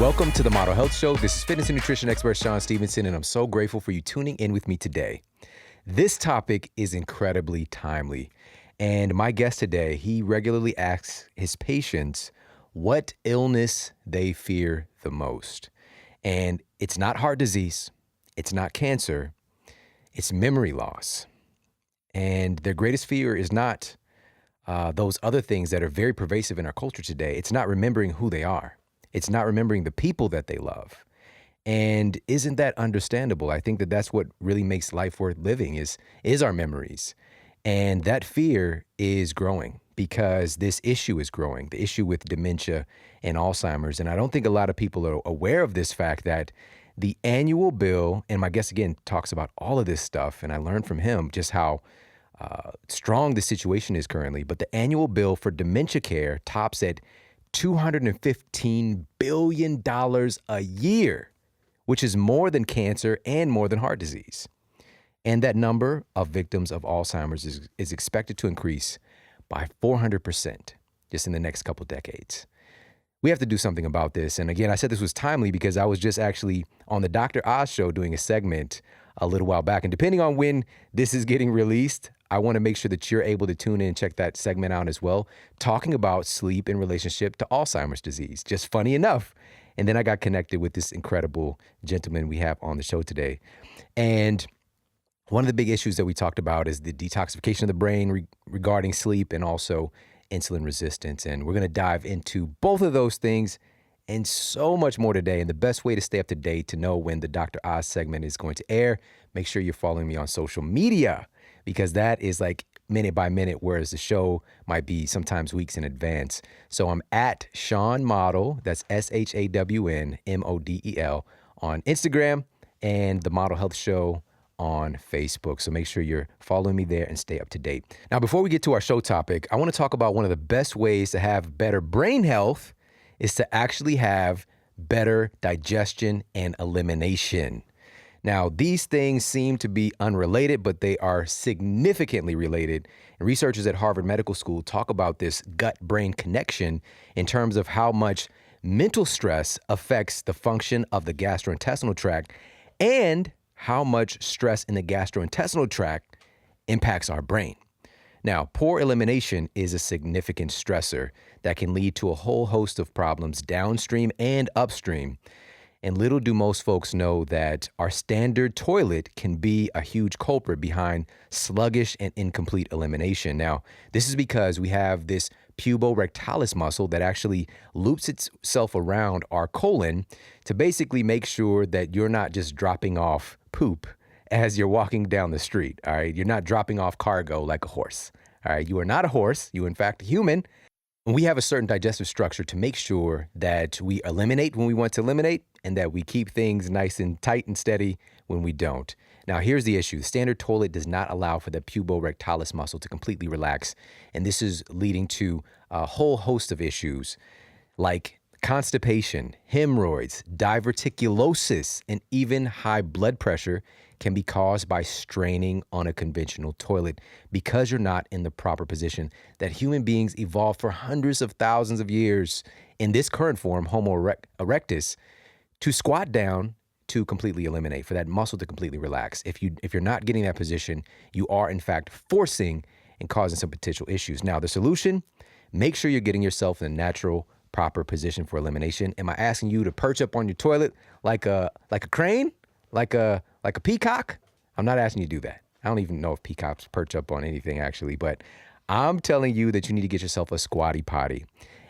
Welcome to the Model Health Show. This is fitness and nutrition expert Sean Stevenson, and I'm so grateful for you tuning in with me today. This topic is incredibly timely, and my guest today, he regularly asks his patients what illness they fear the most. And it's not heart disease, it's not cancer, it's memory loss. And their greatest fear is not those other things that are very pervasive in our culture today. It's not remembering who they are. It's not remembering the people that they love. And isn't that understandable? I think that that's what really makes life worth living is our memories. And that fear is growing because this issue is growing, the issue with dementia and Alzheimer's. And I don't think a lot of people are aware of this fact that the annual bill, and my guest again talks about all of this stuff, and I learned from him just how strong the situation is currently, but the annual bill for dementia care tops at $215 billion a year, which is more than cancer and more than heart disease. And that number of victims of Alzheimer's is expected to increase by 400% just in the next couple decades. We have to do something about this. And again, I said this was timely because I was just actually on the Dr. Oz show doing a segment a little while back. And depending on when this is getting released, I want to make sure that you're able to tune in and check that segment out as well, talking about sleep in relationship to Alzheimer's disease. Just funny enough. And then I got connected with this incredible gentleman we have on the show today. And one of the big issues that we talked about is the detoxification of the brain regarding sleep and also insulin resistance. And we're going to dive into both of those things and so much more today. And the best way to stay up to date to know when the Dr. Oz segment is going to air, make sure you're following me on social media, because that is like minute by minute, whereas the show might be sometimes weeks in advance. So I'm at Shawn Model, that's ShawnModel on Instagram, and the Model Health Show on Facebook. So make sure you're following me there and stay up to date. Now, before we get to our show topic, I want to talk about one of the best ways to have better brain health is to actually have better digestion and elimination. Now, these things seem to be unrelated, but they are significantly related. And researchers at Harvard Medical School talk about this gut-brain connection in terms of how much mental stress affects the function of the gastrointestinal tract and how much stress in the gastrointestinal tract impacts our brain. Now, poor elimination is a significant stressor that can lead to a whole host of problems downstream and upstream. And little do most folks know that our standard toilet can be a huge culprit behind sluggish and incomplete elimination. Now, this is because we have this puborectalis muscle that actually loops itself around our colon to basically make sure that you're not just dropping off poop as you're walking down the street, all right? You're not dropping off cargo like a horse, all right? You are not a horse. You are, in fact, a human. And we have a certain digestive structure to make sure that we eliminate when we want to eliminate and that we keep things nice and tight and steady when we don't. Now, here's the issue. The standard toilet does not allow for the puborectalis muscle to completely relax. And this is leading to a whole host of issues like constipation, hemorrhoids, diverticulosis, and even high blood pressure can be caused by straining on a conventional toilet because you're not in the proper position that human beings evolved for hundreds of thousands of years in this current form, Homo erectus, to squat down to completely eliminate, for that muscle to completely relax. If you're not getting that position, you are in fact forcing and causing some potential issues. Now, the solution, make sure you're getting yourself in a natural, proper position for elimination. Am I asking you to perch up on your toilet like a crane, like a peacock? I'm not asking you to do that. I don't even know if peacocks perch up on anything actually, but I'm telling you that you need to get yourself a squatty potty.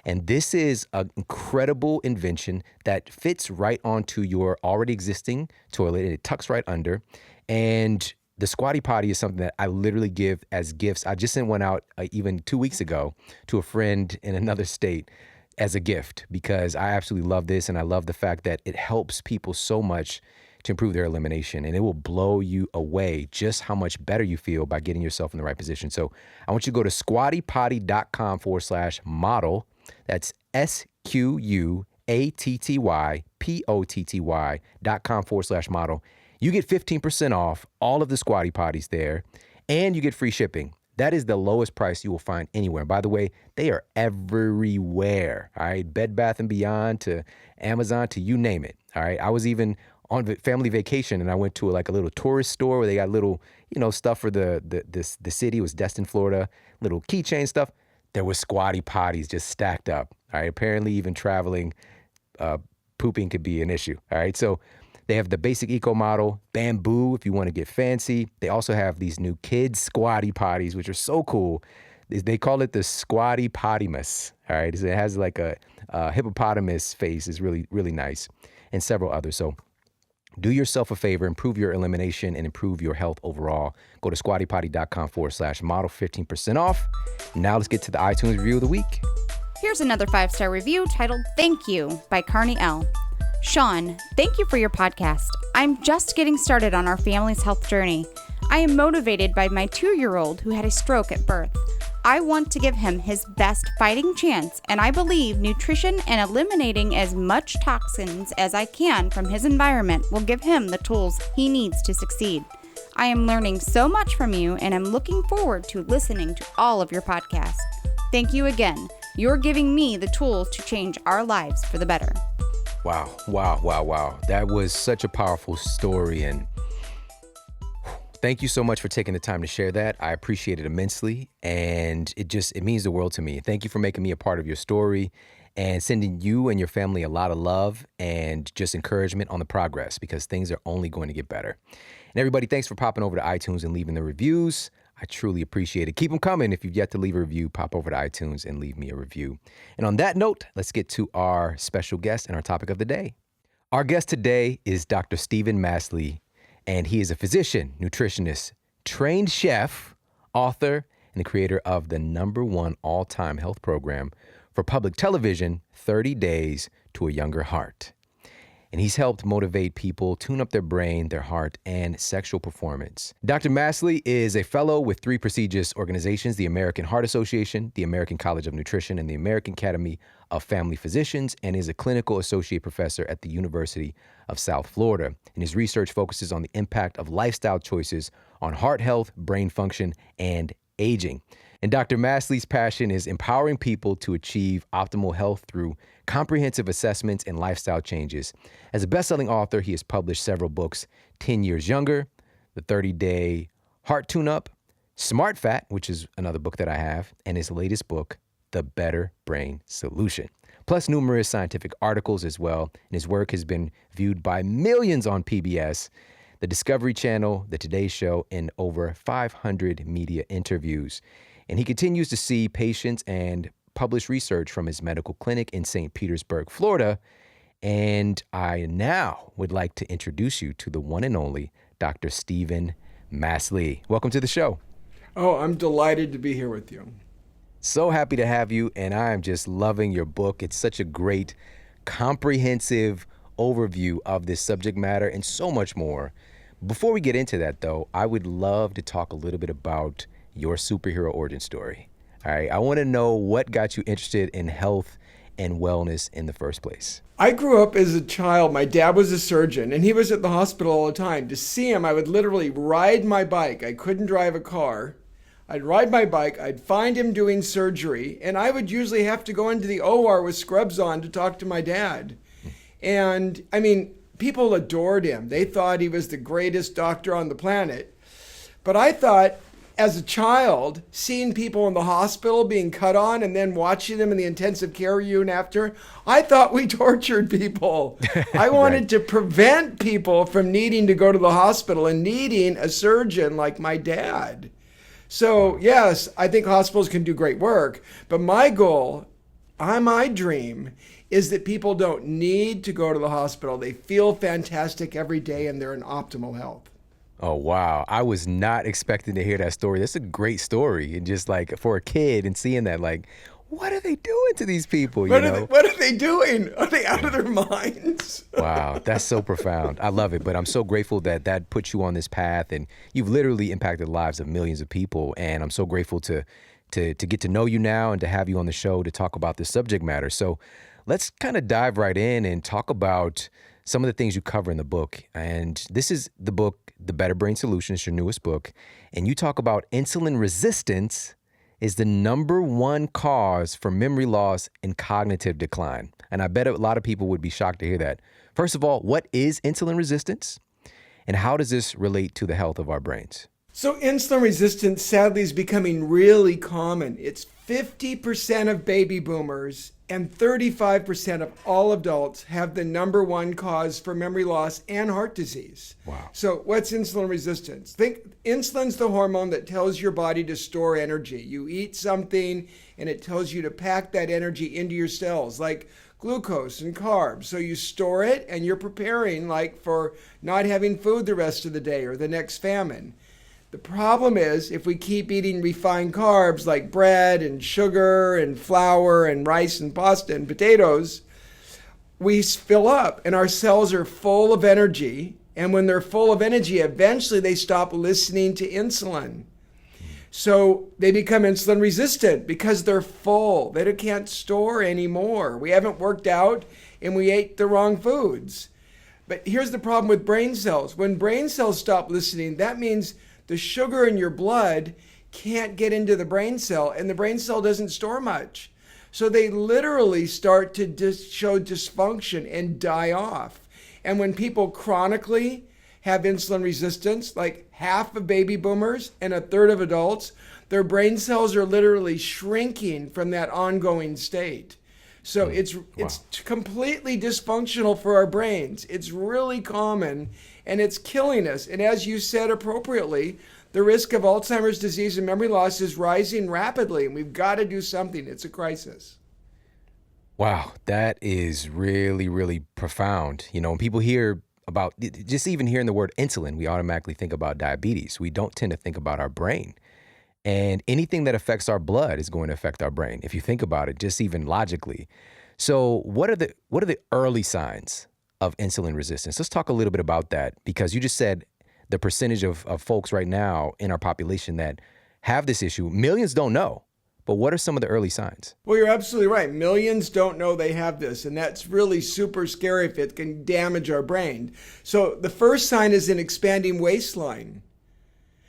And this is an incredible invention that fits right onto your already existing toilet, and it tucks right under. And the squatty potty is something that I literally give as gifts. I just sent one out even 2 weeks ago to a friend in another state as a gift because I absolutely love this, and I love the fact that it helps people so much to improve their elimination, and it will blow you away just how much better you feel by getting yourself in the right position. So I want you to go to squattypotty.com/model. That's SQUATTYPOTTY.com/model. You get 15% off all of the squatty potties there, and you get free shipping. That is the lowest price you will find anywhere. And by the way, they are everywhere. All right. Bed Bath and Beyond to Amazon to you name it. All right. I was even on family vacation and I went to like a little tourist store where they got little, stuff for the city. It was Destin, Florida, little keychain stuff. There was squatty potties just stacked up. All right. Apparently even traveling, pooping could be an issue. All right. So they have the basic eco model, bamboo if you want to get fancy. They also have these new kids squatty potties, which are so cool. They call it the squatty pottymus. All right. So it has like a hippopotamus face. It's really, really nice. And several others. So do yourself a favor, improve your elimination and improve your health overall. Go to squattypotty.com/model, 15% off. Now let's get to the iTunes review of the week. Here's another 5-star review titled Thank You by Carney L. Sean, thank you for your podcast. I'm just getting started on our family's health journey. I am motivated by my 2-year-old who had a stroke at birth. I want to give him his best fighting chance, and I believe nutrition and eliminating as much toxins as I can from his environment will give him the tools he needs to succeed. I am learning so much from you, and I'm looking forward to listening to all of your podcasts. Thank you again. You're giving me the tools to change our lives for the better. Wow. That was such a powerful story. And thank you so much for taking the time to share that. I appreciate it immensely. And it means the world to me. Thank you for making me a part of your story and sending you and your family a lot of love and just encouragement on the progress, because things are only going to get better. And everybody, thanks for popping over to iTunes and leaving the reviews. I truly appreciate it. Keep them coming. If you've yet to leave a review, pop over to iTunes and leave me a review. And on that note, let's get to our special guest and our topic of the day. Our guest today is Dr. Stephen Masley, and he is a physician, nutritionist, trained chef, author, and the creator of the #1 all-time health program for public television, 30 Days to a Younger Heart. And he's helped motivate people tune up their brain, their heart, and sexual performance. Dr. Masley is a fellow with 3 prestigious organizations, the American Heart Association, the American College of Nutrition, and the American Academy of Family Physicians, and is a clinical associate professor at the University of South Florida. And his research focuses on the impact of lifestyle choices on heart health, brain function, and aging. And Dr. Masley's passion is empowering people to achieve optimal health through comprehensive assessments and lifestyle changes. As a best-selling author, he has published several books: 10 Years Younger, The 30-Day Heart Tune-Up, Smart Fat, which is another book that I have, and his latest book, The Better Brain Solution, plus numerous scientific articles as well. And his work has been viewed by millions on PBS, the Discovery Channel, The Today Show, and over 500 media interviews. And he continues to see patients and publish research from his medical clinic in St. Petersburg, Florida. And I now would like to introduce you to the one and only Dr. Stephen Masley. Welcome to the show. Oh, I'm delighted to be here with you. So happy to have you, and I am just loving your book. It's such a great, comprehensive overview of this subject matter and so much more. Before we get into that, though, I would love to talk a little bit about your superhero origin story. All right, I want to know what got you interested in health and wellness in the first place. I grew up as a child. My dad was a surgeon, and he was at the hospital all the time. To see him, I would literally ride my bike. I couldn't drive a car. I'd ride my bike, I'd find him doing surgery, and I would usually have to go into the OR with scrubs on to talk to my dad. And, I mean, people adored him. They thought he was the greatest doctor on the planet. But I thought, as a child, seeing people in the hospital being cut on and then watching them in the intensive care unit after, I thought we tortured people. I wanted to prevent people from needing to go to the hospital and needing a surgeon like my dad. So yes, I think hospitals can do great work, but my goal, my dream, is that people don't need to go to the hospital. They feel fantastic every day and they're in optimal health. Oh, wow. I was not expecting to hear that story. That's a great story. And just like for a kid and seeing that, like, what are they doing to these people? What are they doing? Are they out of their minds? Wow, that's so profound. I love it. But I'm so grateful that that put you on this path, and you've literally impacted the lives of millions of people. And I'm so grateful to get to know you now and to have you on the show to talk about this subject matter. So let's kind of dive right in and talk about some of the things you cover in the book. And this is the book, The Better Brain Solution. It's your newest book. And you talk about insulin resistance is the number one cause for memory loss and cognitive decline. And I bet a lot of people would be shocked to hear that. First of all, what is insulin resistance? And how does this relate to the health of our brains? So insulin resistance sadly is becoming really common. It's 50% of baby boomers and 35% of all adults have the number one cause for memory loss and heart disease. Wow. So what's insulin resistance? Think insulin's the hormone that tells your body to store energy. You eat something and it tells you to pack that energy into your cells, like glucose and carbs. So you store it and you're preparing like for not having food the rest of the day or the next famine. The problem is if we keep eating refined carbs like bread and sugar and flour and rice and pasta and potatoes, we fill up and our cells are full of energy. And when they're full of energy, eventually they stop listening to insulin. So they become insulin resistant because they're full. They can't store anymore. We haven't worked out and we ate the wrong foods. But here's the problem with brain cells. When brain cells stop listening, that means the sugar in your blood can't get into the brain cell, and the brain cell doesn't store much. So they literally start to show dysfunction and die off. And when people chronically have insulin resistance, like half of baby boomers and a third of adults, their brain cells are literally shrinking from that ongoing state. So it's completely dysfunctional for our brains. It's really common and it's killing us. And as you said appropriately, the risk of Alzheimer's disease and memory loss is rising rapidly, and we've got to do something. It's a crisis. Wow, that is really, really profound. You know, when people hear about, just even hearing the word insulin, we automatically think about diabetes. We don't tend to think about our brain. And anything that affects our blood is going to affect our brain, if you think about it, just even logically. So what are the early signs of insulin resistance? Let's talk a little bit about that, because you just said the percentage of folks right now in our population that have this issue, millions don't know. But what are some of the early signs? Well, you're absolutely right. Millions don't know they have this, and that's really super scary if it can damage our brain. So the first sign is an expanding waistline.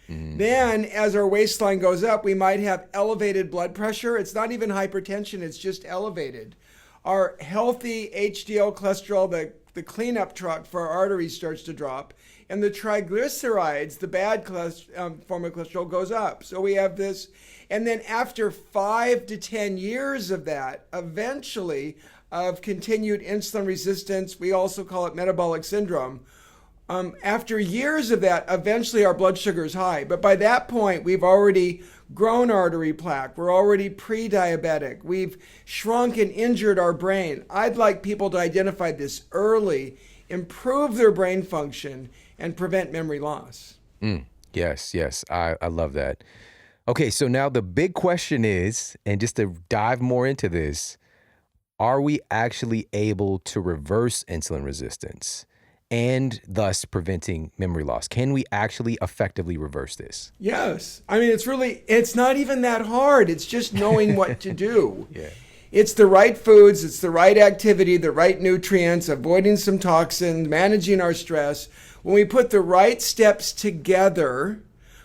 Then as our waistline goes up, we might have elevated blood pressure. It's not even hypertension, it's just elevated. Our healthy HDL cholesterol, the cleanup truck for our arteries, starts to drop. And the triglycerides, the bad form of cholesterol, goes up. So we have this. And then after 5 to 10 years of that, eventually of continued insulin resistance, we also call it metabolic syndrome. After years of that, eventually our blood sugar is high. But by that point, we've already grown artery plaque. We're already pre-diabetic. We've shrunk and injured our brain. I'd like people to identify this early, improve their brain function, and prevent memory loss. Yes. I love that. Okay, so now the big question is, and just to dive more into this, are we actually able to reverse insulin resistance and thus preventing memory loss? Can we actually effectively reverse this? Yes. I mean, it's not even that hard. It's just knowing what to do. Yeah. It's the right foods, it's the right activity, the right nutrients, avoiding some toxins, managing our stress. When we put the right steps together,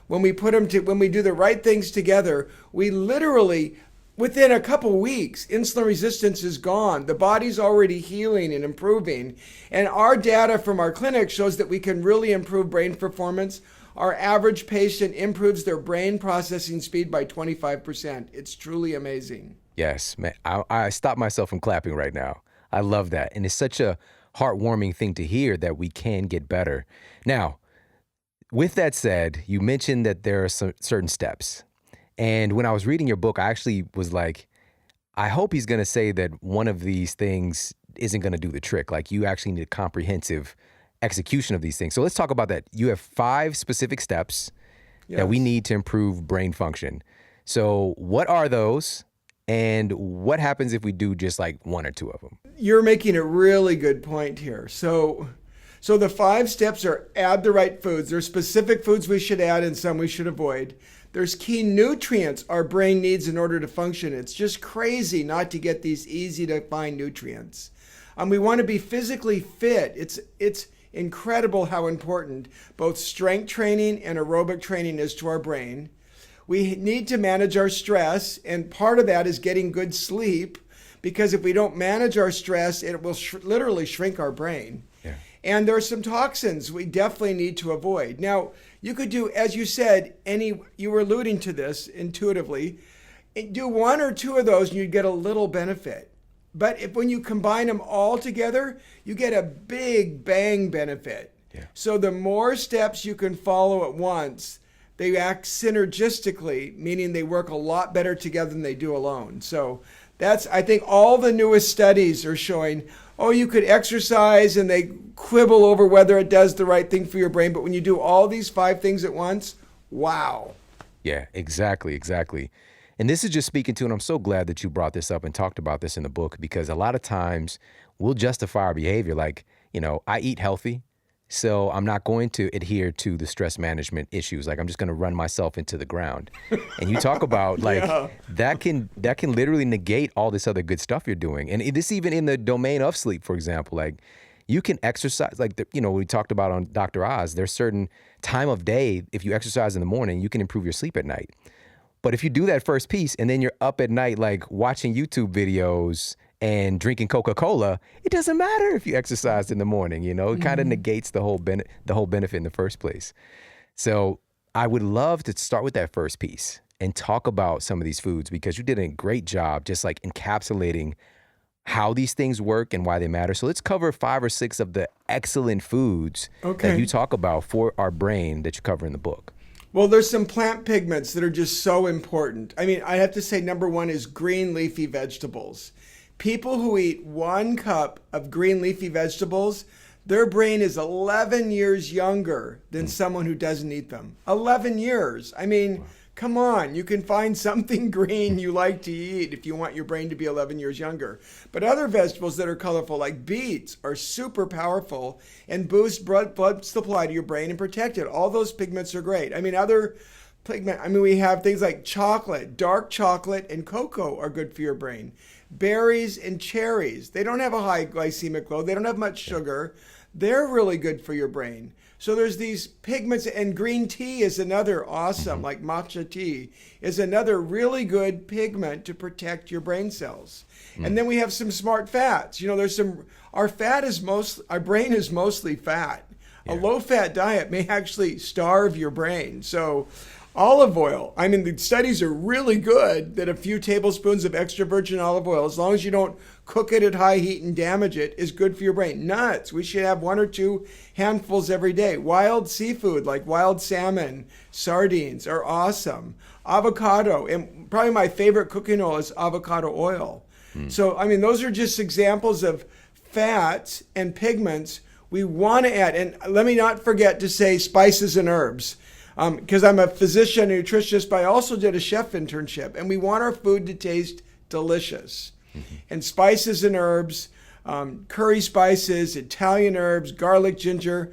when we do the right things together, we literally, within a couple weeks, insulin resistance is gone. The body's already healing and improving. And our data from our clinic shows that we can really improve brain performance. Our average patient improves their brain processing speed by 25%. It's truly amazing. Yes, man. I stopped myself from clapping right now. I love that. And it's such a heartwarming thing to hear that we can get better. Now, with that said, you mentioned that there are some certain steps. And when I was reading your book, I actually was like, I hope he's going to say that one of these things isn't going to do the trick. Like, you actually need a comprehensive execution of these things. So let's talk about that. You have 5 specific steps that we need to improve brain function. So what are those? And what happens if we do just like 1 or 2 of them? You're making a really good point here. So the 5 steps are: add the right foods. There's specific foods we should add and some we should avoid. There's key nutrients our brain needs in order to function. It's just crazy not to get these easy to find nutrients. We want to be physically fit. It's incredible how important both strength training and aerobic training is to our brain. We need to manage our stress, and part of that is getting good sleep, because if we don't manage our stress, it will literally shrink our brain. Yeah. And there are some toxins we definitely need to avoid. Now, you could do, as you said, you were alluding to this intuitively, do one or two of those and you'd get a little benefit. But when you combine them all together, you get a big bang benefit. Yeah. So the more steps you can follow at once, they act synergistically, meaning they work a lot better together than they do alone. So I think all the newest studies are showing, you could exercise, and they quibble over whether it does the right thing for your brain. But when you do all these 5 things at once, wow. Yeah, exactly. And this is just speaking to, and I'm so glad that you brought this up and talked about this in the book, because a lot of times we'll justify our behavior. Like, I eat healthy, so I'm not going to adhere to the stress management issues. Like, I'm just going to run myself into the ground. And you talk about that can literally negate all this other good stuff you're doing. And this even in the domain of sleep, for example, like you can exercise, like, we talked about on Dr. Oz, there's certain time of day, if you exercise in the morning, you can improve your sleep at night. But if you do that first piece and then you're up at night, like watching YouTube videos and drinking Coca-Cola, it doesn't matter if you exercised in the morning, it kind of negates the whole benefit in the first place. So I would love to start with that first piece and talk about some of these foods, because you did a great job just like encapsulating how these things work and why they matter. So let's cover 5 or 6 of the excellent foods that you talk about for our brain that you cover in the book. Well, there's some plant pigments that are just so important. I mean, I have to say number 1 is green leafy vegetables. People who eat 1 cup of green leafy vegetables, their brain is 11 years younger than someone who doesn't eat them. 11 years. I mean, come on, you can find something green you like to eat if you want your brain to be 11 years younger. But other vegetables that are colorful, like beets, are super powerful and boost blood supply to your brain and protect it. All those pigments are great. I mean, we have things like chocolate, dark chocolate, and cocoa are good for your brain. Berries and cherries, they don't have a high glycemic load. They don't have much sugar. They're really good for your brain. So there's these pigments, and green tea is another awesome, like matcha tea, is another really good pigment to protect your brain cells. And then we have some smart fats. Our brain is mostly fat. Yeah. A low-fat diet may actually starve your brain. So olive oil, the studies are really good that a few tablespoons of extra virgin olive oil, as long as you don't cook it at high heat and damage it, is good for your brain. Nuts, we should have 1 or 2 handfuls every day. Wild seafood like wild salmon, sardines are awesome. Avocado, and probably my favorite cooking oil is avocado oil. So, those are just examples of fats and pigments we want to add. And let me not forget to say spices and herbs. Because I'm a physician and nutritionist, but I also did a chef internship, and we want our food to taste delicious. And spices and herbs, curry spices, Italian herbs, garlic, ginger,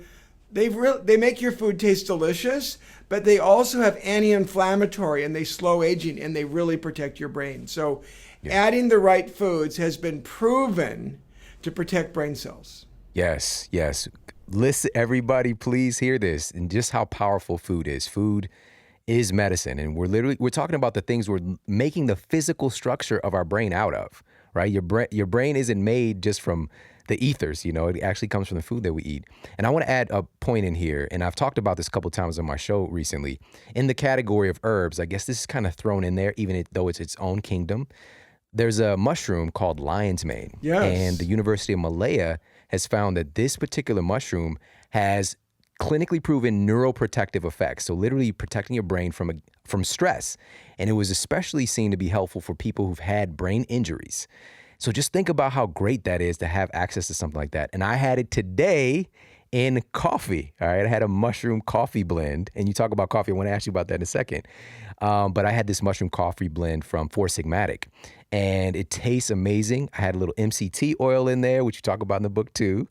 they make your food taste delicious, but they also have anti-inflammatory, and they slow aging, and they really protect your brain. So adding the right foods has been proven to protect brain cells. Yes. Listen, everybody, please hear this, and just how powerful food is. Food is medicine, and we're talking about the things we're making the physical structure of our brain out of, right? Your brain isn't made just from the ethers, it actually comes from the food that we eat. And I want to add a point in here, and I've talked about this a couple times on my show recently. In the category of herbs, I guess this is kind of thrown in there, even though it's its own kingdom. There's a mushroom called lion's mane. Yes. And the University of Malaya has found that this particular mushroom has clinically proven neuroprotective effects. So literally protecting your brain from stress. And it was especially seen to be helpful for people who've had brain injuries. So just think about how great that is to have access to something like that. And I had it today in coffee. All right. I had a mushroom coffee blend. And you talk about coffee. I want to ask you about that in a second. But I had this mushroom coffee blend from Four Sigmatic. And it tastes amazing. I had a little MCT oil in there, which you talk about in the book too.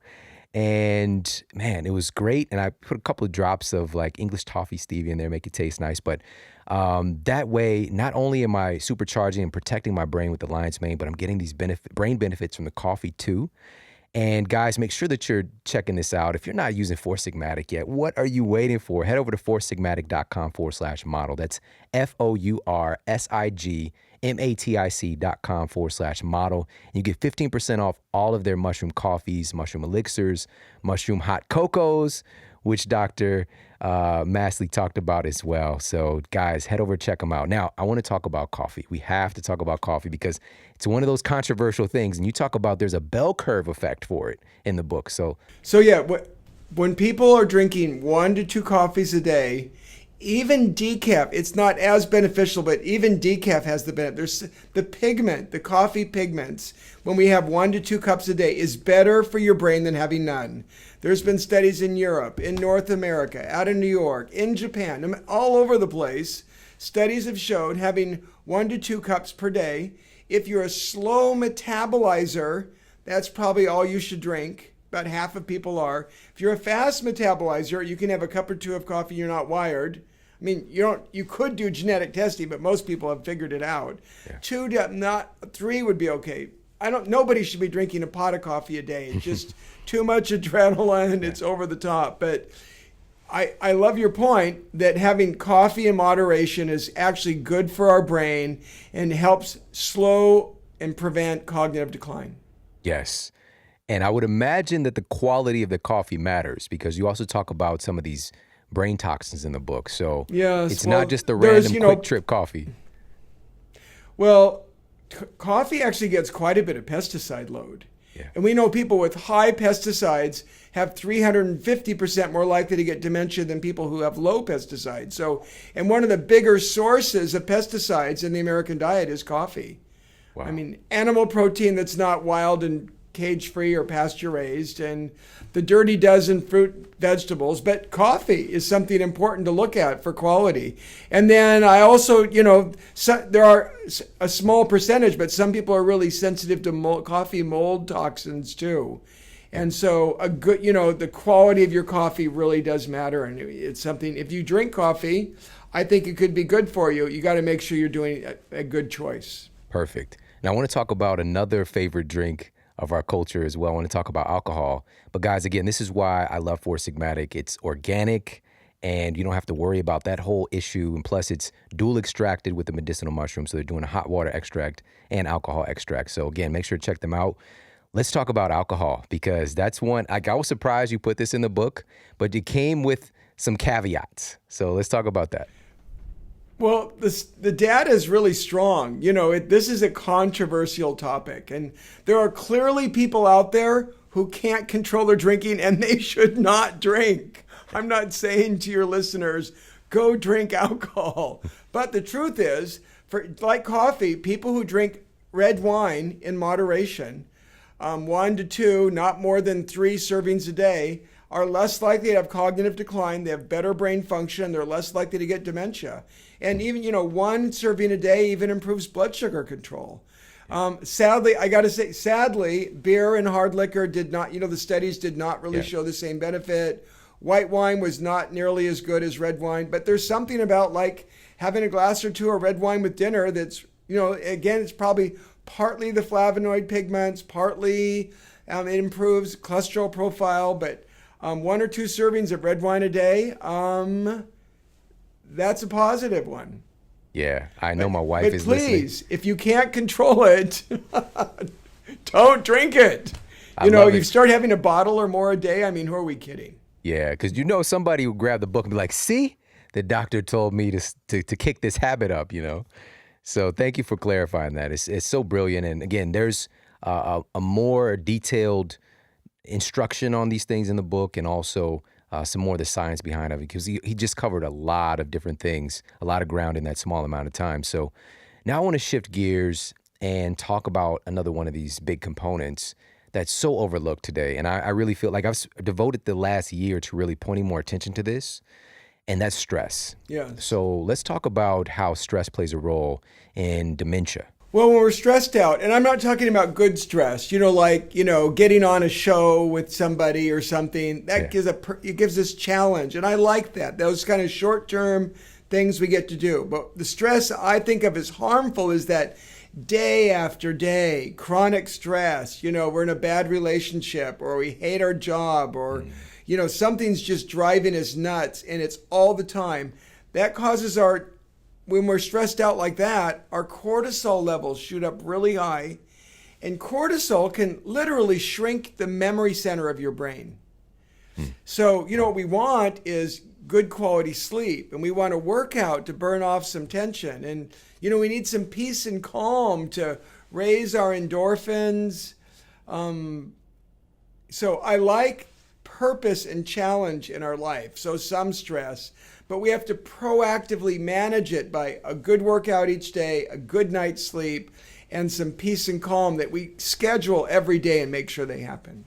And man, it was great. And I put a couple of drops of like English toffee stevia in there, make it taste nice. But that way, not only am I supercharging and protecting my brain with the lion's mane, but I'm getting these brain benefits from the coffee too. And guys, make sure that you're checking this out. If you're not using Four Sigmatic yet, what are you waiting for? Head over to foursigmatic.com/model. That's FOURSIGMATIC.com/model. You get 15% off all of their mushroom coffees, mushroom elixirs, mushroom hot cocos, which Dr. Masley talked about as well. So guys, head over, check them out. Now, I want to talk about coffee. We have to talk about coffee because it's one of those controversial things. And you talk about there's a bell curve effect for it in the book. So yeah, when people are drinking 1 to 2 coffees a day, even decaf, it's not as beneficial, but even decaf has the benefit. There's the pigment, the coffee pigments, when we have 1 to 2 cups a day, is better for your brain than having none. There's been studies in Europe, in North America, out of New York, in Japan, all over the place. Studies have showed having 1 to 2 cups per day. If you're a slow metabolizer, that's probably all you should drink. About half of people are. If you're a fast metabolizer, you can have a cup or 2 of coffee. You're not wired. I mean, you could do genetic testing, but most people have figured it out. Yeah. 2 to not 3 would be okay. Nobody should be drinking a pot of coffee a day. It's just too much adrenaline. It's over the top. But I love your point that having coffee in moderation is actually good for our brain and helps slow and prevent cognitive decline. Yes. And I would imagine that the quality of the coffee matters because you also talk about some of these brain toxins in the book. So yes, it's not just the random quick trip coffee. Well, coffee actually gets quite a bit of pesticide load. Yeah. And we know people with high pesticides have 350% more likely to get dementia than people who have low pesticides. So, and one of the bigger sources of pesticides in the American diet is coffee. Wow. I mean, animal protein that's not wild and cage-free or pasture-raised, and the dirty dozen fruit, vegetables, but coffee is something important to look at for quality. And then I also, there are a small percentage, but some people are really sensitive to coffee mold toxins too. And so a good, the quality of your coffee really does matter. And it's something, if you drink coffee, I think it could be good for you. You got to make sure you're doing a good choice. Perfect. Now I want to talk about another favorite drink of our culture as well. I want to talk about alcohol. But guys, again, this is why I love Four Sigmatic. It's organic and you don't have to worry about that whole issue. And plus it's dual extracted with the medicinal mushroom. So they're doing a hot water extract and alcohol extract. So again, make sure to check them out. Let's talk about alcohol because that's one, I was surprised you put this in the book, but it came with some caveats. So let's talk about that. Well, the data is really strong. This is a controversial topic, and there are clearly people out there who can't control their drinking, and they should not drink. I'm not saying to your listeners, go drink alcohol. But the truth is, like coffee, people who drink red wine in moderation, 1 to 2, not more than 3 servings a day, are less likely to have cognitive decline. They have better brain function. They're less likely to get dementia. And even, 1 serving a day even improves blood sugar control. Sadly, I got to say, beer and hard liquor did not, the studies did not really show the same benefit. White wine was not nearly as good as red wine. But there's something about like having a glass or 2 of red wine with dinner that's, again, it's probably partly the flavonoid pigments, partly it improves cholesterol profile, but 1 or 2 servings of red wine a day, that's a positive one. Yeah, I know my wife is listening. But please, if you can't control it, don't drink it. You start having a bottle or more a day. I mean, who are we kidding? Yeah, because somebody will grab the book and be like, see, the doctor told me to kick this habit up, So thank you for clarifying that. It's so brilliant. And again, there's a more detailed instruction on these things in the book and also some more of the science behind it because he just covered a lot of different things, a lot of ground in that small amount of time. So now I want to shift gears and talk about another one of these big components that's so overlooked today. And I really feel like I've devoted the last year to really pointing more attention to this, and that's stress. Yeah. So let's talk about how stress plays a role in dementia. Well, when we're stressed out, and I'm not talking about good stress, getting on a show with somebody or something, that gives us challenge. And I like that. Those kind of short-term things we get to do. But the stress I think of as harmful is that day after day, chronic stress, we're in a bad relationship, or we hate our job, or, something's just driving us nuts, and it's all the time. That causes when we're stressed out like that, our cortisol levels shoot up really high. And cortisol can literally shrink the memory center of your brain. So, what we want is good quality sleep, and we want to work out to burn off some tension. And, we need some peace and calm to raise our endorphins. So I like purpose and challenge in our life. So some stress, but we have to proactively manage it by a good workout each day, a good night's sleep, and some peace and calm that we schedule every day and make sure they happen.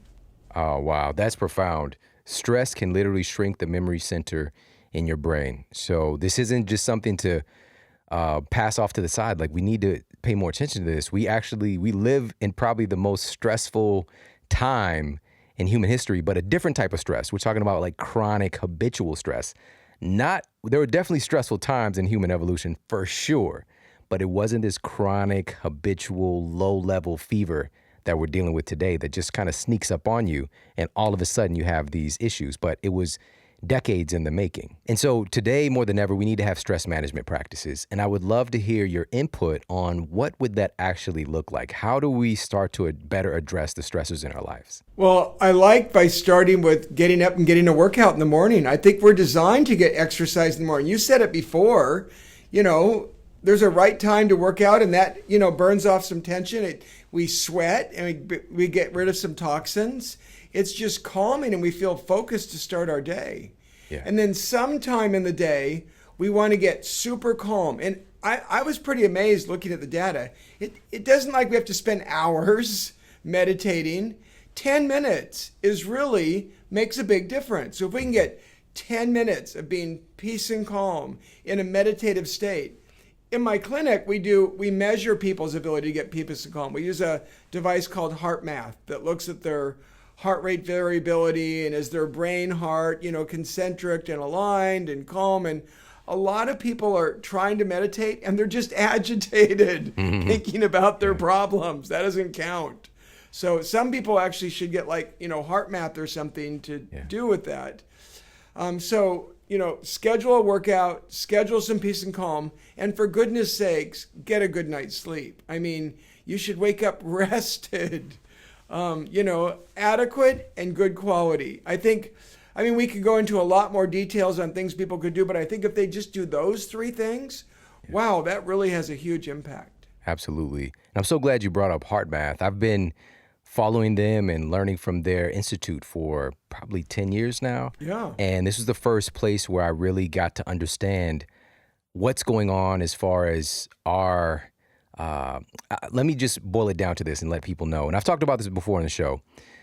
Oh, wow. That's profound. Stress can literally shrink the memory center in your brain. So this isn't just something to pass off to the side. Like, we need to pay more attention to this. We live in probably the most stressful time in human history, but a different type of stress. We're talking about like chronic habitual stress. There were definitely stressful times in human evolution for sure, but it wasn't this chronic habitual low-level fever that we're dealing with today that just kind of sneaks up on you and all of a sudden you have these issues. But it was decades in the making. And so today, more than ever, we need to have stress management practices. And I would love to hear your input on what would that actually look like? How do we start to better address the stressors in our lives? Well, I like by starting with getting up and getting a workout in the morning. I think we're designed to get exercise in the morning. You said it before, there's a right time to work out, and that, burns off some tension. We sweat and we get rid of some toxins. It's just calming, and we feel focused to start our day. Yeah. And then sometime in the day, we want to get super calm. And I was pretty amazed looking at the data. It doesn't like we have to spend hours meditating. 10 minutes makes a big difference. So if we can get 10 minutes of being peace and calm in a meditative state. In my clinic, we measure people's ability to get peace and calm. We use a device called heart math that looks at their heart rate variability and is their brain heart, concentric and aligned and calm. And a lot of people are trying to meditate and they're just agitated, thinking about their problems. That doesn't count. So some people actually should get heart math or something to do with that. Schedule a workout, schedule some peace and calm, and for goodness sakes, get a good night's sleep. I mean, you should wake up rested, adequate and good quality. We could go into a lot more details on things people could do, but I think if they just do those three things, wow, that really has a huge impact. Absolutely. And I'm so glad you brought up heart math. I've been following them and learning from their institute for probably 10 years now. Yeah. And this was the first place where I really got to understand what's going on as far as our, let me just boil it down to this and let people know. And I've talked about this before on the show.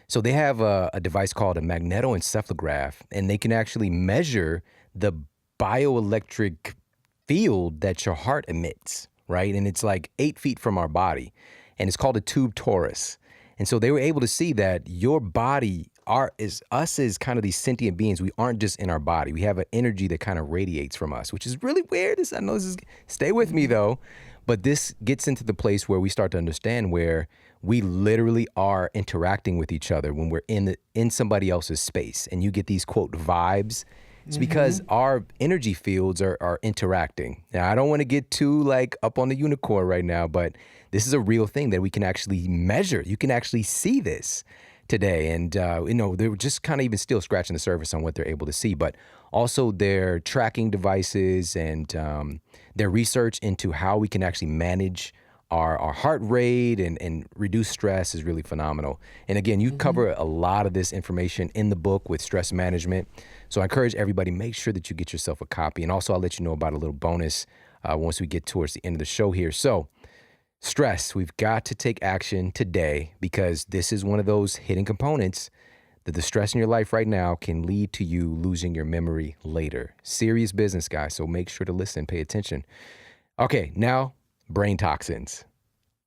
So they have a device called a magnetoencephalograph, and they can actually measure the bioelectric field that your heart emits, right? And it's like 8 feet from our body, and it's called a tube torus. And so they were able to see that your body is as kind of these sentient beings. We aren't just in our body. We have an energy that kind of radiates from us, which is really weird. I know this is, stay with me though, but this gets into the place where we start to understand where we literally are interacting with each other when we're in somebody else's space, and you get these quote vibes. It's because our energy fields are interacting. Now, I don't want to get too up on the unicorn right now, but this is a real thing that we can actually measure. You can actually see this today. And, they're just kind of even still scratching the surface on what they're able to see. But also their tracking devices and their research into how we can actually manage our heart rate and reduce stress is really phenomenal. And again, you cover a lot of this information in the book with stress management. So I encourage everybody, make sure that you get yourself a copy. And also I'll let you know about a little bonus once we get towards the end of the show here. So stress, we've got to take action today, because this is one of those hidden components that the stress in your life right now can lead to you losing your memory later. Serious business, guys. So make sure to listen, pay attention. Okay, now brain toxins.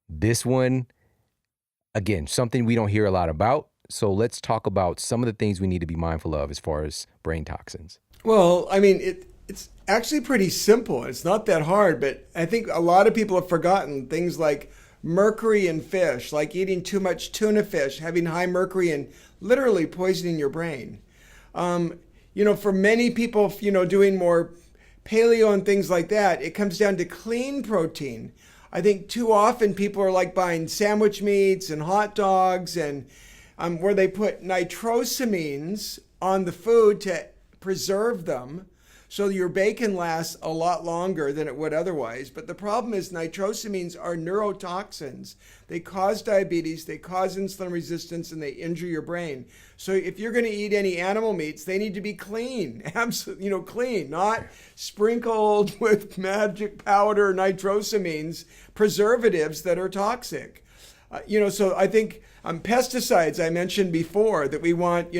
This one, again, something we don't hear a lot about. So let's talk about some of the things we need to be mindful of as far as brain toxins. Well, it's actually pretty simple. It's not that hard, but I think a lot of people have forgotten things like mercury in fish, like eating too much tuna fish, having high mercury and literally poisoning your brain. For many people, doing more paleo and things like that, it comes down to clean protein. I think too often people are like buying sandwich meats and hot dogs and where they put nitrosamines on the food to preserve them so your bacon lasts a lot longer than it would otherwise. But the problem is nitrosamines are neurotoxins. They cause diabetes, they cause insulin resistance, and they injure your brain. So if you're going to eat any animal meats, they need to be clean, absolutely, clean, not sprinkled with magic powder, nitrosamines, preservatives that are toxic. So I think pesticides, I mentioned before, that we want,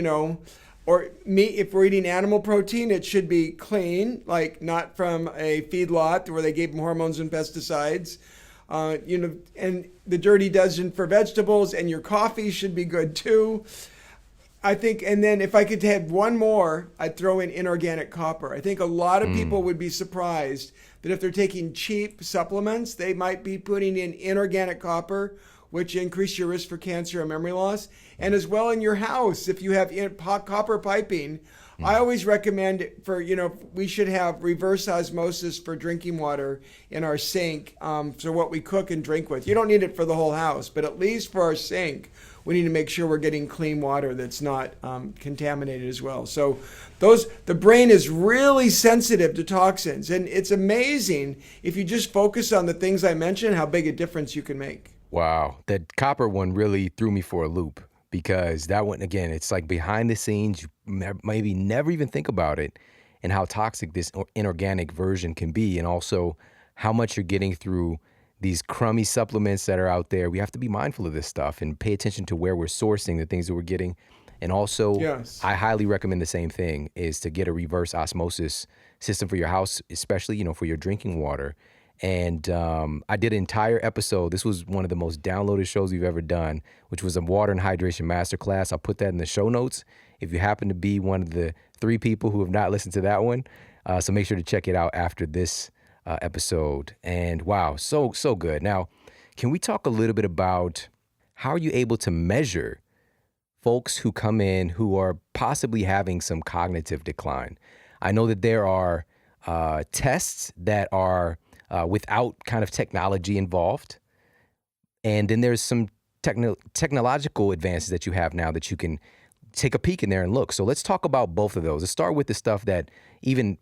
or meat, if we're eating animal protein, it should be clean, like not from a feedlot where they gave them hormones and pesticides. And the dirty dozen for vegetables, and your coffee should be good too. I think, and then if I could have one more, I'd throw in inorganic copper. I think a lot of people would be surprised that if they're taking cheap supplements, they might be putting in inorganic copper, which increase your risk for cancer and memory loss. And as well in your house, if you have copper piping, I always recommend we should have reverse osmosis for drinking water in our sink, so what we cook and drink with. You don't need it for the whole house, but at least for our sink, we need to make sure we're getting clean water that's not contaminated as well. So the brain is really sensitive to toxins, and it's amazing if you just focus on the things I mentioned, how big a difference you can make. Wow. That copper one really threw me for a loop, because that one, again, it's like behind the scenes. You maybe never even think about it and how toxic this inorganic version can be, and also how much you're getting through these crummy supplements that are out there. We have to be mindful of this stuff and pay attention to where we're sourcing the things that we're getting. And also, yes, I highly recommend the same thing, is to get a reverse osmosis system for your house, especially, for your drinking water. And I did an entire episode. This was one of the most downloaded shows we've ever done, which was a water and hydration masterclass. I'll put that in the show notes if you happen to be one of the 3 people who have not listened to that one. So make sure to check it out after this episode. And wow, so good. Now, can we talk a little bit about how are you able to measure folks who come in who are possibly having some cognitive decline? I know that there are tests that are without kind of technology involved. And then there's some technological advances that you have now that you can take a peek in there and look. So let's talk about both of those. Let's start with the stuff that even,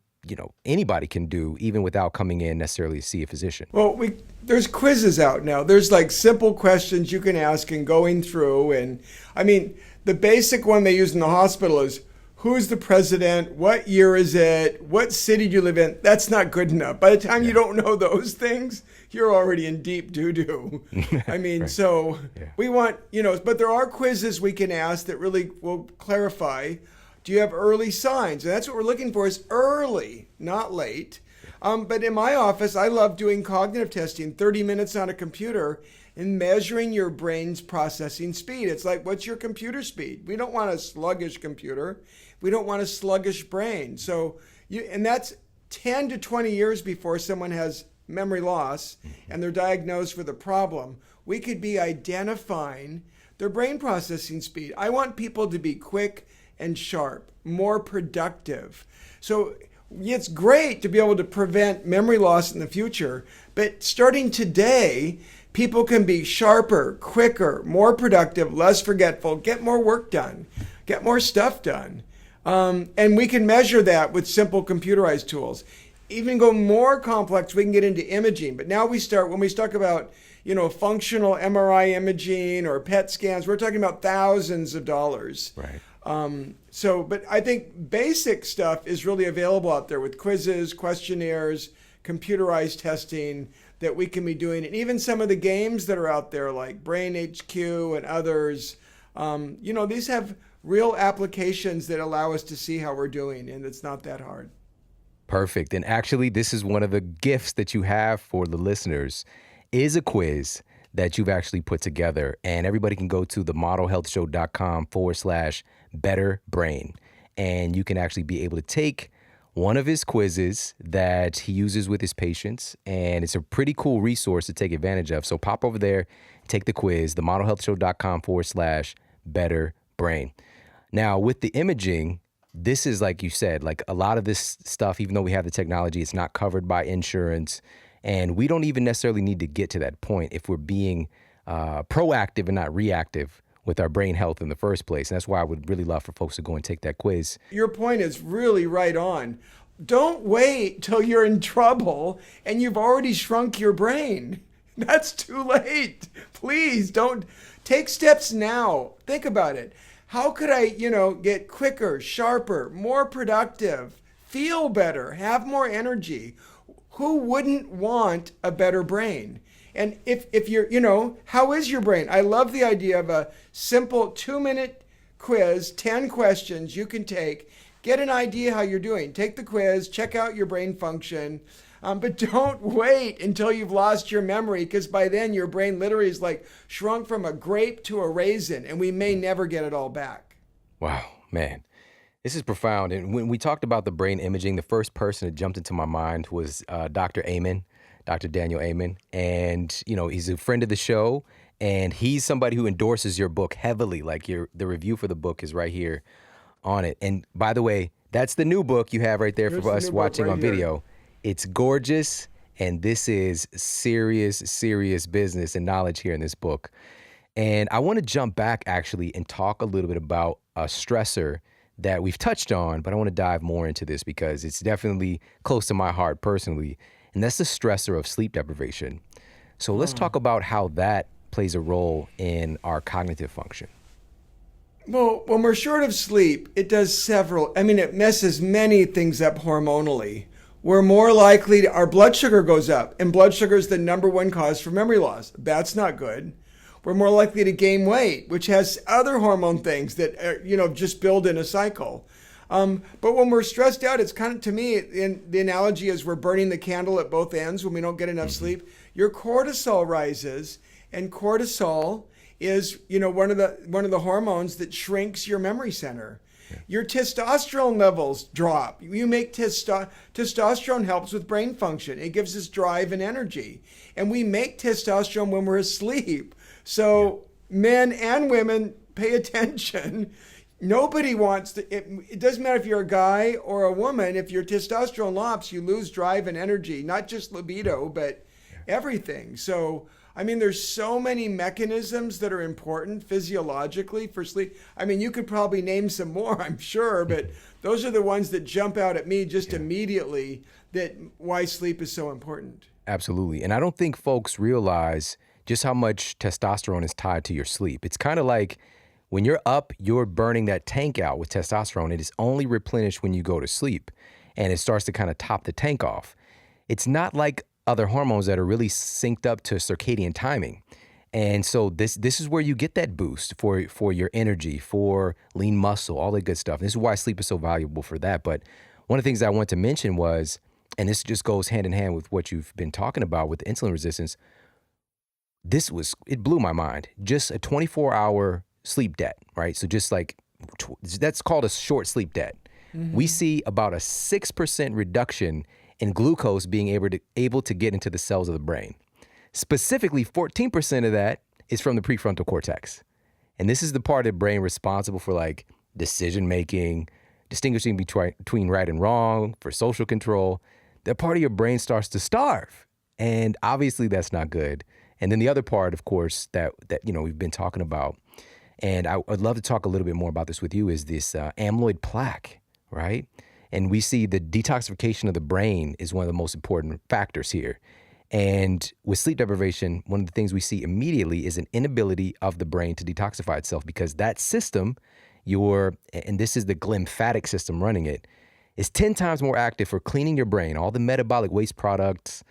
anybody can do, even without coming in necessarily to see a physician. Well, there's quizzes out now. There's like simple questions you can ask and going through. And I mean, the basic one they use in the hospital is, who's the president? What year is it? What city do you live in? That's not good enough. By the time you don't know those things, you're already in deep doo-doo. I mean, Right. So Yeah. we want, but there are quizzes we can ask that really will clarify, do you have early signs? And that's what we're looking for, is early, not late. But in my office, I love doing cognitive testing, 30 minutes on a computer, and measuring your brain's processing speed. It's like, what's your computer speed? We don't want a sluggish computer. We don't want a sluggish brain. So, and that's 10 to 20 years before someone has memory loss and they're diagnosed with a problem. We could be identifying their brain processing speed. I want people to be quick and sharp, more productive. So it's great to be able to prevent memory loss in the future, but starting today, people can be sharper, quicker, more productive, less forgetful, get more work done, get more stuff done. And we can measure that with simple computerized tools. Even go more complex, we can get into imaging. But now when we talk about, functional MRI imaging or PET scans, we're talking about thousands of dollars. Right. But I think basic stuff is really available out there with quizzes, questionnaires, computerized testing that we can be doing. And even some of the games that are out there like Brain HQ and others, these have real applications that allow us to see how we're doing, and it's not that hard. Perfect. And actually, this is one of the gifts that you have for the listeners, is a quiz that you've actually put together. And everybody can go to themodelhealthshow.com/betterbrain. And you can actually be able to take one of his quizzes that he uses with his patients, and it's a pretty cool resource to take advantage of. So pop over there, take the quiz, themodelhealthshow.com/better brain. Now, with the imaging, this is like you said, like a lot of this stuff, even though we have the technology, it's not covered by insurance. And we don't even necessarily need to get to that point if we're being proactive and not reactive with our brain health in the first place. And that's why I would really love for folks to go and take that quiz. Your point is really right on. Don't wait till you're in trouble and you've already shrunk your brain. That's too late. Please don't take steps now. Think about it. How could I, get quicker, sharper, more productive, feel better, have more energy? Who wouldn't want a better brain? And if you're, how is your brain? I love the idea of a simple 2-minute quiz, 10 questions you can take, get an idea how you're doing. Take the quiz, check out your brain function, but don't wait until you've lost your memory, because by then your brain literally is like shrunk from a grape to a raisin, and we may never get it all back. Wow, man. This is profound. And when we talked about the brain imaging, the first person that jumped into my mind was Dr. Daniel Amen. And, he's a friend of the show, and he's somebody who endorses your book heavily. Like the review for the book is right here on it. And by the way, that's the new book you have right there for us watching on video. It's gorgeous. And this is serious, serious business and knowledge here in this book. And I want to jump back actually and talk a little bit about a stressor that we've touched on, but I want to dive more into this because it's definitely close to my heart personally, and that's the stressor of sleep deprivation. So let's talk about how that plays a role in our cognitive function. Well, when we're short of sleep, it does it messes many things up hormonally. We're more likely our blood sugar goes up, and blood sugar is the number one cause for memory loss. That's not good. We're more likely to gain weight, which has other hormone things that just build in a cycle. But when we're stressed out, it's kind of, to me, the analogy is we're burning the candle at both ends when we don't get enough sleep. Your cortisol rises, and cortisol is one of the hormones that shrinks your memory center. Yeah. Your testosterone levels drop. You make testosterone helps with brain function. It gives us drive and energy, and we make testosterone when we're asleep. So men and women, pay attention. Nobody wants to, it doesn't matter if you're a guy or a woman, if your testosterone drops, you lose drive and energy, not just libido, but everything. So, there's so many mechanisms that are important physiologically for sleep. You could probably name some more, I'm sure, but those are the ones that jump out at me just immediately, that why sleep is so important. Absolutely. And I don't think folks realize just how much testosterone is tied to your sleep. It's kind of like when you're up, you're burning that tank out with testosterone. It is only replenished when you go to sleep, and it starts to kind of top the tank off. It's not like other hormones that are really synced up to circadian timing. And so this is where you get that boost for your energy, for lean muscle, all that good stuff. And this is why sleep is so valuable for that. But one of the things I want to mention was, and this just goes hand in hand with what you've been talking about with insulin resistance, it blew my mind. Just a 24-hour sleep debt, right? So just like, that's called a short sleep debt. Mm-hmm. We see about a 6% reduction in glucose being able to get into the cells of the brain. Specifically, 14% of that is from the prefrontal cortex. And this is the part of the brain responsible for like decision-making, distinguishing between right and wrong, for social control. That part of your brain starts to starve. And obviously that's not good. And then the other part, of course, that we've been talking about, and I'd love to talk a little bit more about this with you, is this amyloid plaque, right? And we see the detoxification of the brain is one of the most important factors here. And with sleep deprivation, one of the things we see immediately is an inability of the brain to detoxify itself, because that system, and this is the glymphatic system running it, is 10 times more active for cleaning your brain, all the metabolic waste products,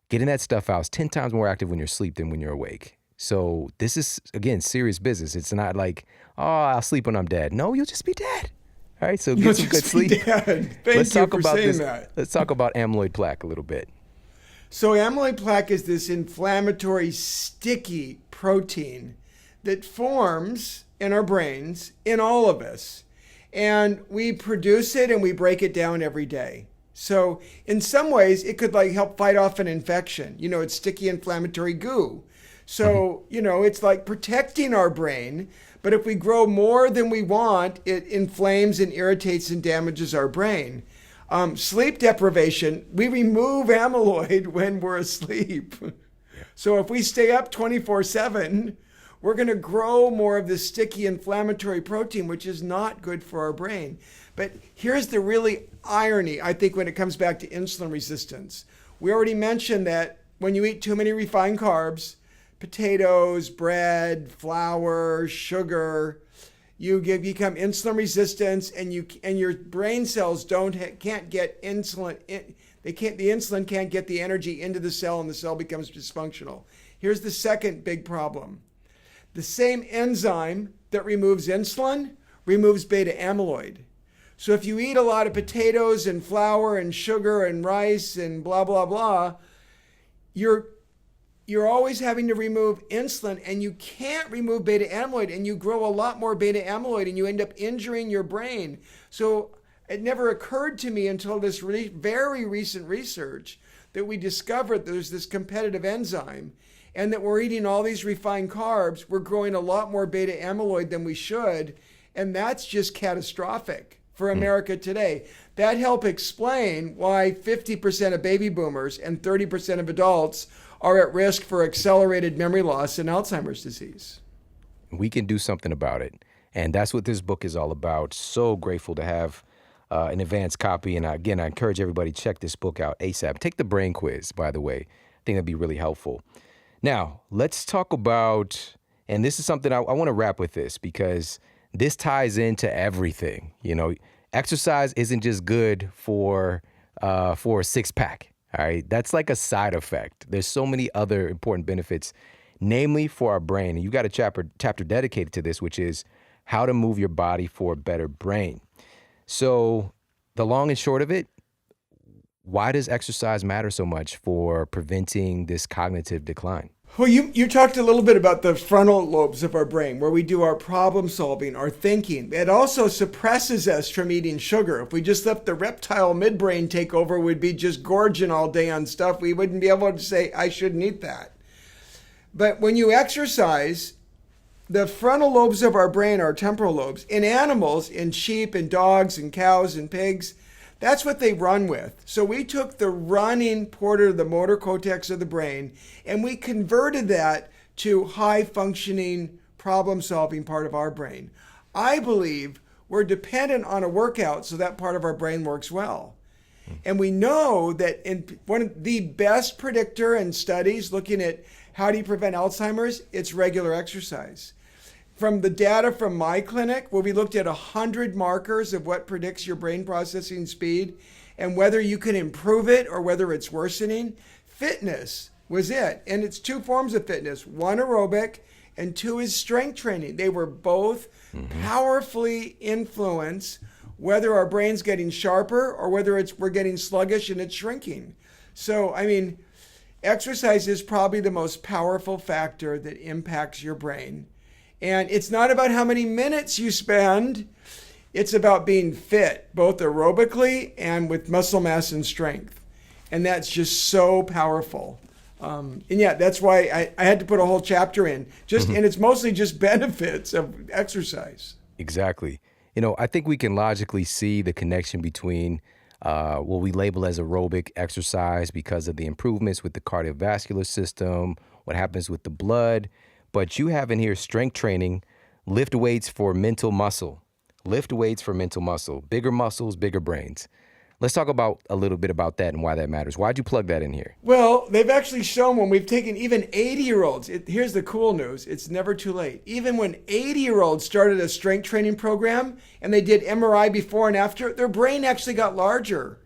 getting that stuff out is 10 times more active when you're asleep than when you're awake. So this is, again, serious business. It's not like, oh, I'll sleep when I'm dead. No, you'll just be dead. All right, so get some good sleep. Let's talk about amyloid plaque a little bit. So amyloid plaque is this inflammatory, sticky protein that forms in our brains, in all of us. And we produce it and we break it down every day. So in some ways, it could like help fight off an infection. It's sticky inflammatory goo. So, it's like protecting our brain. But if we grow more than we want, it inflames and irritates and damages our brain. Sleep deprivation, we remove amyloid when we're asleep. So if we stay up 24/7, we're going to grow more of this sticky inflammatory protein, which is not good for our brain. But here's the really irony, I think, when it comes back to insulin resistance. We already mentioned that when you eat too many refined carbs, potatoes, bread, flour, sugar, you become insulin resistant, and your brain cells can't get insulin. The insulin can't get the energy into the cell, and the cell becomes dysfunctional. Here's the second big problem. The same enzyme that removes insulin removes beta amyloid. So if you eat a lot of potatoes and flour and sugar and rice and blah, blah, blah, you're always having to remove insulin, and you can't remove beta amyloid, and you grow a lot more beta amyloid, and you end up injuring your brain. So it never occurred to me until this very recent research that we discovered there's this competitive enzyme, and that we're eating all these refined carbs, we're growing a lot more beta amyloid than we should, and that's just catastrophic for America today. That helped explain why 50% of baby boomers and 30% of adults are at risk for accelerated memory loss and Alzheimer's disease. We can do something about it. And that's what this book is all about. So grateful to have an advanced copy. And again, I encourage everybody to check this book out ASAP. Take the brain quiz, by the way. I think that'd be really helpful. Now, let's talk about, and this is something I want to wrap with this because this ties into everything. Exercise isn't just good for a six-pack. All right, that's like a side effect. There's so many other important benefits, namely for our brain. And you got a chapter dedicated to this, which is how to move your body for a better brain. So the long and short of it, why does exercise matter so much for preventing this cognitive decline? Well, you talked a little bit about the frontal lobes of our brain, where we do our problem solving, our thinking. It also suppresses us from eating sugar. If we just let the reptile midbrain take over, we'd be just gorging all day on stuff. We wouldn't be able to say, I shouldn't eat that. But when you exercise, the frontal lobes of our brain are temporal lobes. In animals, in sheep and dogs and cows and pigs, that's what they run with. So we took the running part of the motor cortex of the brain, and we converted that to high-functioning, problem-solving part of our brain. I believe we're dependent on a workout so that part of our brain works well. And we know that one of the best predictor in studies looking at how do you prevent Alzheimer's, it's regular exercise. From the data from my clinic, where we looked at 100 markers of what predicts your brain processing speed and whether you can improve it or whether it's worsening, fitness was it. And it's two forms of fitness. One, aerobic, and two is strength training. They were both powerfully influence whether our brain's getting sharper or whether we're getting sluggish and it's shrinking. So, exercise is probably the most powerful factor that impacts your brain. And it's not about how many minutes you spend. It's about being fit, both aerobically and with muscle mass and strength. And that's just so powerful. And yeah, that's why I had to put a whole chapter in. And it's mostly just benefits of exercise. Exactly. I think we can logically see the connection between what we label as aerobic exercise because of the improvements with the cardiovascular system, what happens with the blood. But you have in here strength training, lift weights for mental muscle. Lift weights for mental muscle. Bigger muscles, bigger brains. Let's talk about a little bit about that and why that matters. Why'd you plug that in here? Well, they've actually shown when we've taken even 80-year-olds, here's the cool news, it's never too late. Even when 80-year-olds started a strength training program and they did MRI before and after, their brain actually got larger.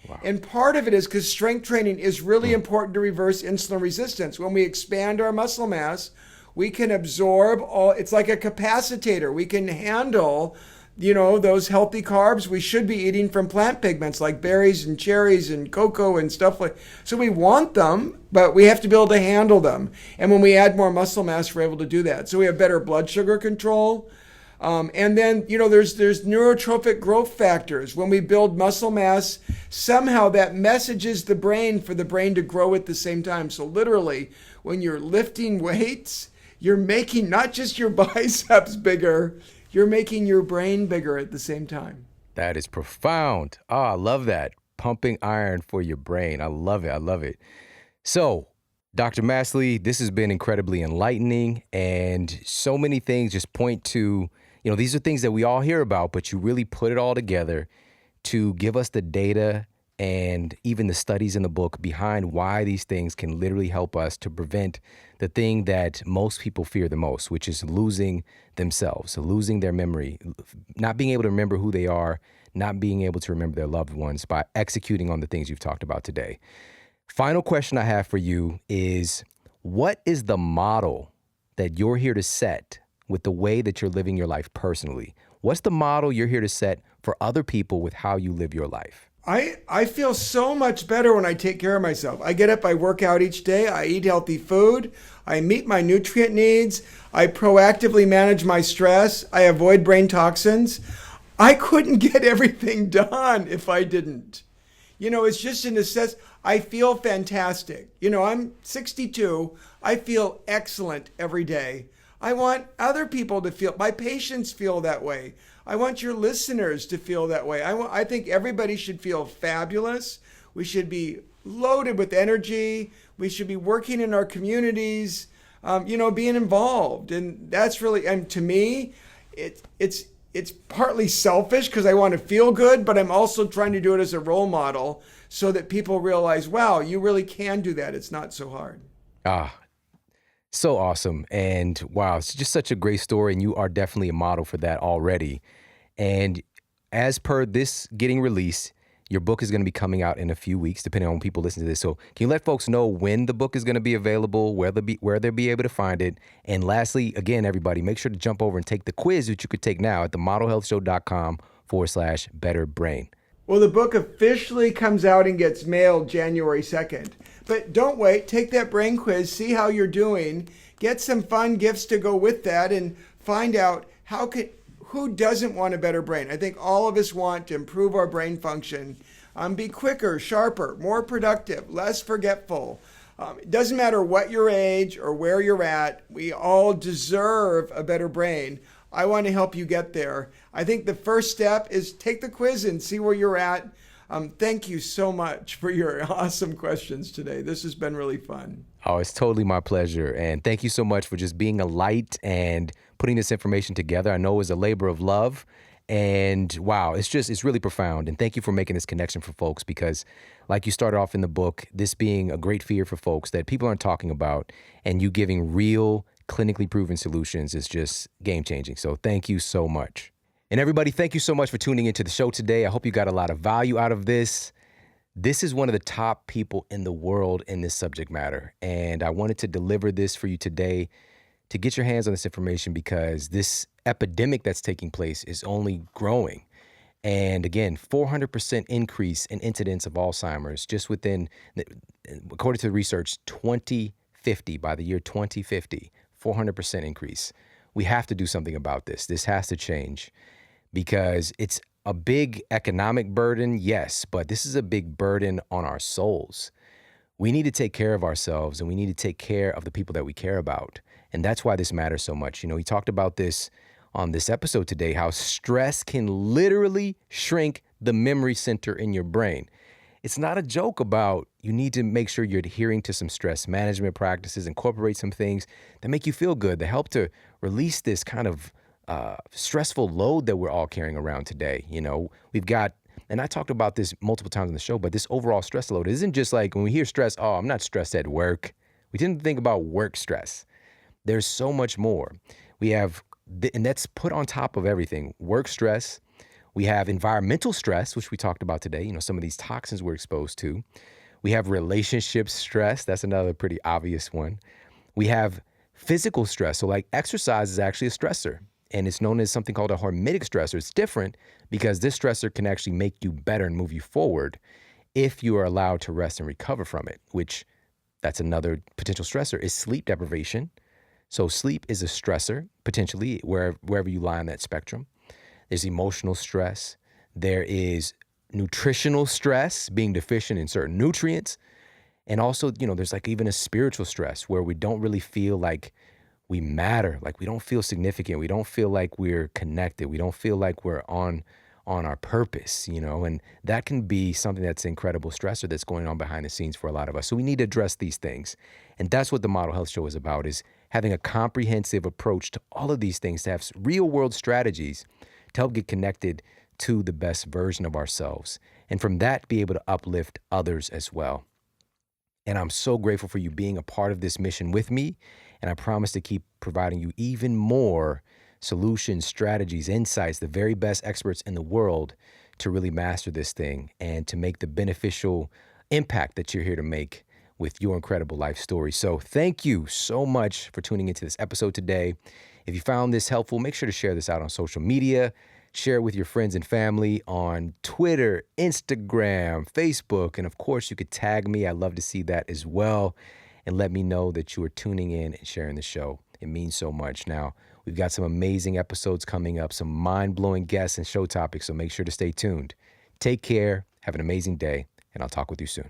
Wow. And part of it is because strength training is really important to reverse insulin resistance. When we expand our muscle mass, we can absorb it's like a capacitator. We can handle, those healthy carbs we should be eating from plant pigments like berries and cherries and cocoa and stuff like. So we want them, but we have to be able to handle them. And when we add more muscle mass, we're able to do that. So we have better blood sugar control. And then, there's neurotrophic growth factors. When we build muscle mass, somehow that messages the brain for the brain to grow at the same time. So literally, when you're lifting weights, you're making not just your biceps bigger, you're making your brain bigger at the same time. That is profound. Oh, I love that. Pumping iron for your brain. I love it. I love it. So, Dr. Masley, this has been incredibly enlightening, and so many things just point to, these are things that we all hear about, but you really put it all together to give us the data and even the studies in the book behind why these things can literally help us to prevent the thing that most people fear the most, which is losing themselves, so losing their memory, not being able to remember who they are, not being able to remember their loved ones by executing on the things you've talked about today. Final question I have for you is, what is the model that you're here to set with the way that you're living your life personally? What's the model you're here to set for other people with how you live your life? I feel so much better when I take care of myself. I get up, I work out each day, I eat healthy food, I meet my nutrient needs, I proactively manage my stress, I avoid brain toxins. I couldn't get everything done if I didn't. It's just a necessity. I feel fantastic. I'm 62. I feel excellent every day. I want other people to feel, my patients feel that way. I want your listeners to feel that way. I think everybody should feel fabulous. We should be loaded with energy. We should be working in our communities, being involved. And that's really, and to me, it's partly selfish because I want to feel good, but I'm also trying to do it as a role model so that people realize, wow, you really can do that. It's not so hard. So awesome. And wow, it's just such a great story. And you are definitely a model for that already. And as per this getting released, your book is going to be coming out in a few weeks, depending on when people listen to this. So can you let folks know when the book is going to be available, where they'll be able to find it? And lastly, again, everybody, make sure to jump over and take the quiz that you could take now at themodelhealthshow.com/betterbrain. Well, the book officially comes out and gets mailed January 2nd. But don't wait. Take that brain quiz, see how you're doing, get some fun gifts to go with that, and find out who doesn't want a better brain. I think all of us want to improve our brain function, be quicker, sharper, more productive, less forgetful. It doesn't matter what your age or where you're at. We all deserve a better brain. I want to help you get there. I think the first step is take the quiz and see where you're at. Thank you so much for your awesome questions today. This has been really fun. Oh, it's totally my pleasure. And thank you so much for just being a light and putting this information together. I know it was a labor of love. And wow, it's really profound. And thank you for making this connection for folks, because like you started off in the book, this being a great fear for folks that people aren't talking about, and you giving real clinically proven solutions is just game changing. So thank you so much. And everybody, thank you so much for tuning into the show today. I hope you got a lot of value out of this. This is one of the top people in the world in this subject matter. And I wanted to deliver this for you today to get your hands on this information, because this epidemic that's taking place is only growing. And again, 400% increase in incidence of Alzheimer's just within, according to the research, 2050, by the year 2050, 400% increase. We have to do something about this. This has to change, because it's a big economic burden, yes, but this is a big burden on our souls. We need to take care of ourselves, and we need to take care of the people that we care about. And that's why this matters so much. We talked about this on this episode today, how stress can literally shrink the memory center in your brain. It's not a joke about you need to make sure you're adhering to some stress management practices, incorporate some things that make you feel good, that help to release this kind of stressful load that we're all carrying around today. We've got, and I talked about this multiple times on the show, but this overall stress load isn't just like when we hear stress, oh, I'm not stressed at work. We tend to think about work stress. There's so much more. We have, and that's put on top of everything, work stress. We have environmental stress, which we talked about today, some of these toxins we're exposed to. We have relationship stress. That's another pretty obvious one. We have physical stress. So like exercise is actually a stressor, and it's known as something called a hormetic stressor. It's different because this stressor can actually make you better and move you forward if you are allowed to rest and recover from it, which that's another potential stressor is sleep deprivation. So sleep is a stressor, potentially, wherever you lie on that spectrum. There's emotional stress. There is nutritional stress, being deficient in certain nutrients. And also, there's like even a spiritual stress where we don't really feel like we matter, like we don't feel significant. We don't feel like we're connected. We don't feel like we're on our purpose, and that can be something that's an incredible stressor that's going on behind the scenes for a lot of us. So we need to address these things. And that's what the Model Health Show is about, is having a comprehensive approach to all of these things, to have real world strategies to help get connected to the best version of ourselves. And from that, be able to uplift others as well. And I'm so grateful for you being a part of this mission with me. And I promise to keep providing you even more solutions, strategies, insights, the very best experts in the world to really master this thing and to make the beneficial impact that you're here to make with your incredible life story. So thank you so much for tuning into this episode today. If you found this helpful, make sure to share this out on social media. Share it with your friends and family on Twitter, Instagram, Facebook, and of course, you could tag me. I'd love to see that as well. And let me know that you are tuning in and sharing the show. It means so much. Now, we've got some amazing episodes coming up, some mind-blowing guests and show topics, so make sure to stay tuned. Take care, have an amazing day, and I'll talk with you soon.